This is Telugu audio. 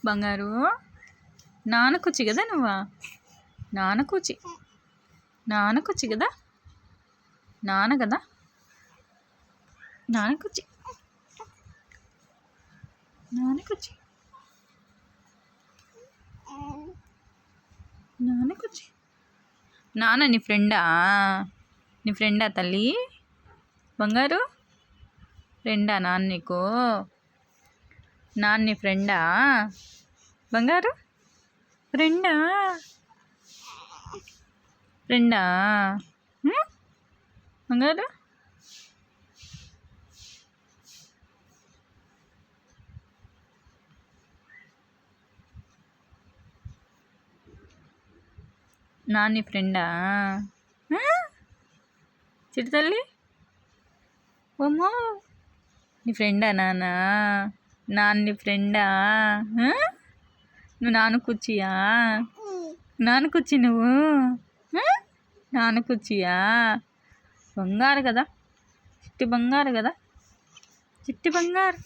బంగారు నానకుచ్చి కదా నువ్వా? నానకుచ్చి నానకుచ్చి కదా? నాన్న కదా? నానకుచ్చి నానకుచ్చి నానకుచ్చి. నాన్న నీ ఫ్రెండా? నీ ఫ్రెండా తల్లి? బంగారు ఫ్రెండా నాన్న నీకు? నాన్న నీ ఫ్రెండా? బంగారు ఫ్రెండా? ఫ్రెండా బంగారు? నాన్న నీ ఫ్రెండా? చిట్టి తల్లి ఓమ్మో నీ ఫ్రెండా నాన్న? నాన్న నీ ఫ్రెండా? నువ్వు నానకుచ్చియా? నానకుచ్చి నువ్వు నానకుచ్చియా? బంగారు కదా? చిట్టి బంగారు కదా? చిట్టి బంగారు.